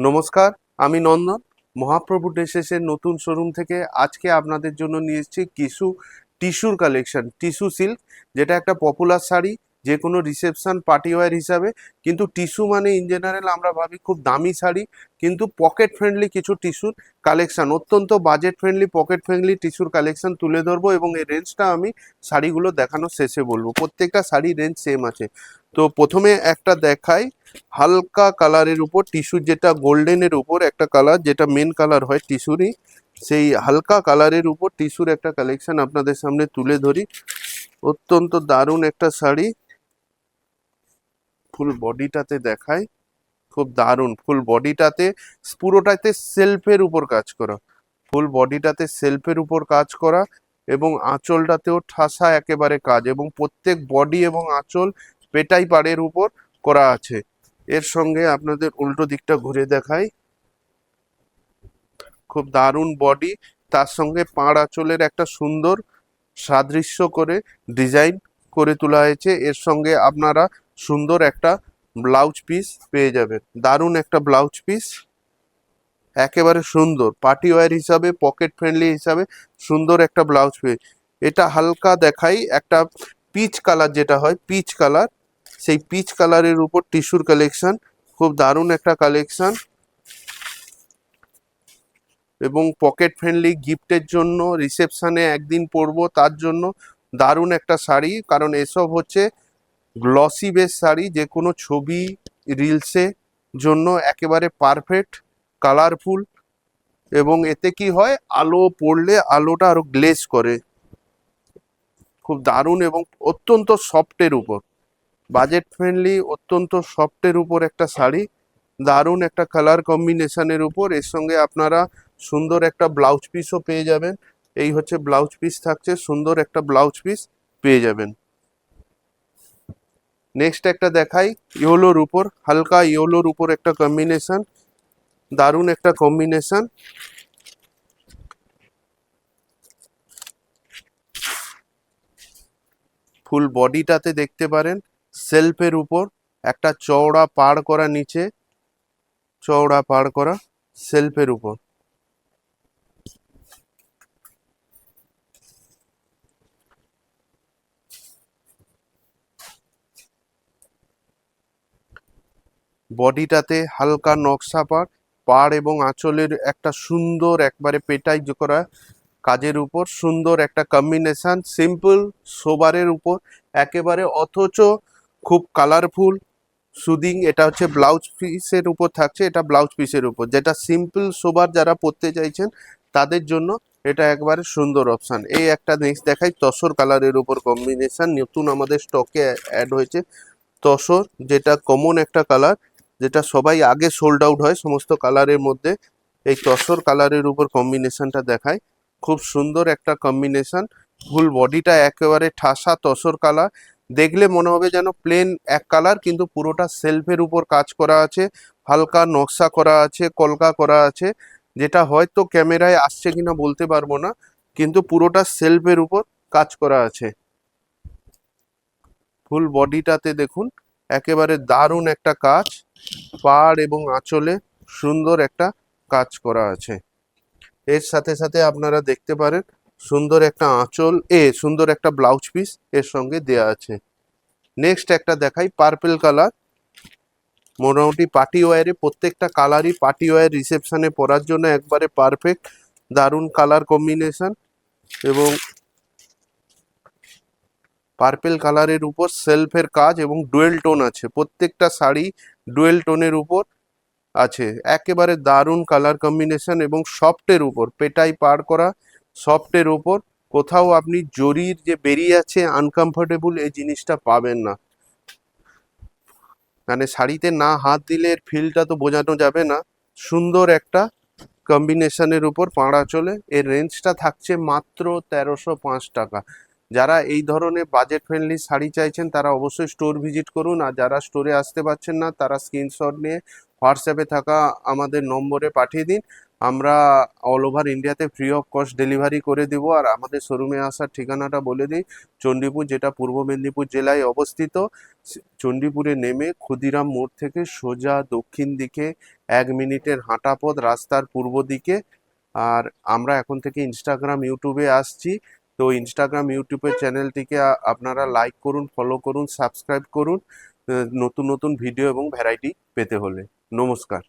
নমস্কার, আমি নন্দন। মহাপ্রভু ড্রেসেসের নতুন শোরুম থেকে আজকে আপনাদের জন্য নিয়ে এসেছি কিছু টিস্যুর কালেকশন, টিস্যু সিল্ক, যেটা একটা পপুলার শাড়ি যে কোনো রিসেপশন পার্টি ওয়্যার হিসাবে। কিন্তু টিস্যু মানে ইন জেনারেল আমরা ভাবি খুব দামি শাড়ি, কিন্তু পকেট ফ্রেন্ডলি কিছু টিস্যুর কালেকশন, অত্যন্ত বাজেট ফ্রেন্ডলি পকেট ফ্রেন্ডলি টিস্যুর কালেকশন তুলে ধরবো এবং এই রেঞ্জটা আমি শাড়িগুলো দেখানোর শেষে বলবো। প্রত্যেকটা শাড়ি রেঞ্জ সেম আছে। তো প্রথমে একটা দেখাই হালকা কালারের উপর টিস্যু, যেটা গোল্ডেনের উপর একটা কালার, যেটা মেন কালার হয় টিস্যুরই, সেই হালকা কালারের উপর টিস্যুর একটা কালেকশন আপনাদের সামনে তুলে ধরি। অত্যন্ত দারুণ একটা শাড়ি, ফুল বডিটাতে দেখাই, খুব দারুণ। ফুল বডিটাতে পুরোটাতে সেলফের উপর কাজ করা, ফুল বডিটাতে সেলফের উপর কাজ করা এবং আঁচলটাতেও ঠাসা একেবারে কাজ, এবং প্রত্যেক বডি এবং আঁচল পেটাই পাড়ের উপর করা আছে। এর সঙ্গে আপনাদের উল্টো দিকটা ঘুরে দেখাই, খুব দারুণ বডি, তার সঙ্গে পাড় আঁচলের একটা সুন্দর সাদৃশ্য করে ডিজাইন করে তোলা হয়েছে। এর সঙ্গে আপনারা সুন্দর একটা ব্লাউজ পিস পেয়ে যাবেন, দারুণ একটা ব্লাউজ পিস, একেবারে সুন্দর পার্টি ওয়্যার হিসাবে, পকেট ফ্রেন্ডলি হিসাবে সুন্দর একটা ব্লাউজ পিস। এটা হালকা দেখাই একটা পিচ কালার, যেটা হয় পিচ কালার, সেই পিচ কালারের উপর টিস্যুর কালেকশন, খুব দারুণ একটা কালেকশন এবং পকেট ফ্রেন্ডলি গিফটের জন্য, রিসেপশনে একদিন পরবো তার জন্য দারুণ একটা শাড়ি। কারণ এসব হচ্ছে গ্লসি বেস শাড়ি, যে কোনো ছবি রিলসে জন্য একেবারে পারফেক্ট, কালারফুল, এবং এতে কি হয় আলো পড়লে আলোটা আরো গ্লেজ করে, খুব দারুণ এবং অত্যন্ত সফটের উপর, বাজেট ফ্রেন্ডলি অত্যন্ত সফটের উপর একটা শাড়ি, দারুণ একটা কালার কম্বিনেশনের উপর। এর সঙ্গে আপনারা সুন্দর একটা ব্লাউজ পিসও পেয়ে যাবেন। এই হচ্ছে ব্লাউজ পিস থাকছে, সুন্দর একটা ব্লাউজ পিস পেয়ে যাবেন। নেক্সট একটা দেখাই ইয়েলোর উপর, হালকা ইয়েলোর উপর একটা কম্বিনেশন, দারুণ একটা কম্বিনেশন। ফুল বডিটাতে দেখতে পারেন সেলফের উপর একটা চওড়া পাড় করা, নিচে চওড়া পাড় করা সেলফের উপর। বডিটাতে হালকা নকশা পাড়, পাড় এবং আঁচলের একটা সুন্দর একবারে পেটাই করা কাজের উপর সুন্দর একটা কম্বিনেশন, সিম্পল সোবারের উপর একেবারে, অথচ খুব কালারফুল সুদিং। এটা হচ্ছে ব্লাউজ পিসের উপর থাকছে, এটা ব্লাউজ পিসের উপর, যেটা সিম্পল সোবার যারা পরতে চাইছেন তাদের জন্য এটা একবারে সুন্দর অপশান। এই একটা নেক্সট দেখাই তসর কালারের উপর কম্বিনেশন, নতুন আমাদের স্টকে অ্যাড হয়েছে তসর, যেটা কমন একটা কালার, যেটা সবাই আগে সোল্ড আউট হয় সমস্ত কালারের মধ্যে। এই তসর কালারের উপর কম্বিনেশনটা দেখায়, খুব সুন্দর একটা কম্বিনেশন। ফুল বডিটা একেবারে ঠাসা তসর কালার, দেখলে মনে হবে যেন প্লেন এক কালার, কিন্তু পুরোটা সেলফের উপর কাজ করা আছে, হালকা নকশা করা আছে, কলকা করা আছে, যেটা হয়তো ক্যামেরায় আসছে কিনা বলতে পারবো না, কিন্তু পুরোটা সেলফের উপর কাজ করা আছে। ফুল বডিটাতে দেখুন একেবারে দারুণ একটা কাজ, পাড় এবং আঁচলে সুন্দর একটা কাজ করা আছে। এর সাথে সাথে আপনারা দেখতে পারেন সুন্দর একটা আঁচল, সুন্দর একটা ব্লাউজ পিস এর সঙ্গে দেয়া আছে। নেক্সট একটা দেখাই পার্পল কালার, মোটামুটি পার্টি ওয়্যারে প্রত্যেকটা কালারই পার্টি ওয়্যার রিসেপশনে পরার জন্য একবারে পারফেক্ট, দারুণ কালার কম্বিনেশন এবং পার্পেল কালারের উপর সেলফের কাজ এবং ডুয়েল টোন আছে, প্রত্যেকটা শাড়ি ডুয়েল টোনের উপর আছে, একেবারে দারুণ কালার কম্বিনেশন এবং সফটের উপর পেটাই পার করা, সফটের উপর কোথাও আপনি জরির যে বেরিয়ে আছে আনকমফোর্টেবল এই জিনিসটা পাবেন না। মানে শাড়িতে না হাত দিলে এর ফিলটা তো বোঝানো যাবে না, সুন্দর একটা কম্বিনেশনের উপর পাড়া চলে। এর রেঞ্জটা থাকছে মাত্র 1305 টাকা। যারা এই ধরনের বাজেট ফ্রেন্ডলি শাড়ি চাইছেন তারা অবশ্যই স্টোর ভিজিট করুন, আর যারা স্টোরে আসতে পারছেন না তারা স্ক্রিনশট নিয়ে হোয়াটসঅ্যাপে থাকা আমাদের নম্বরে পাঠিয়ে দিন, আমরা অল ওভার ইন্ডিয়াতে ফ্রি অফ কস্ট ডেলিভারি করে দেব। আর আমাদের শোরুমে আসার ঠিকানাটা বলে দিই, চণ্ডীপুর, যেটা পূর্ব মেদিনীপুর জেলায় অবস্থিত। চণ্ডীপুরে নেমে ক্ষুদিরাম মোড় থেকে সোজা দক্ষিণ দিকে 1 মিনিটের হাঁটা পথ, রাস্তার পূর্ব দিকে। আর আমরা এখন থেকে ইনস্টাগ্রাম, ইউটিউবে আসছি। তো ইনস্টাগ্রাম, ইউটিউবের চ্যানেলটিকে আপনারা লাইক করুন, ফলো করুন, সাবস্ক্রাইব করুন নতুন নতুন ভিডিও এবং ভ্যারাইটি পেতে হলে। নমস্কার।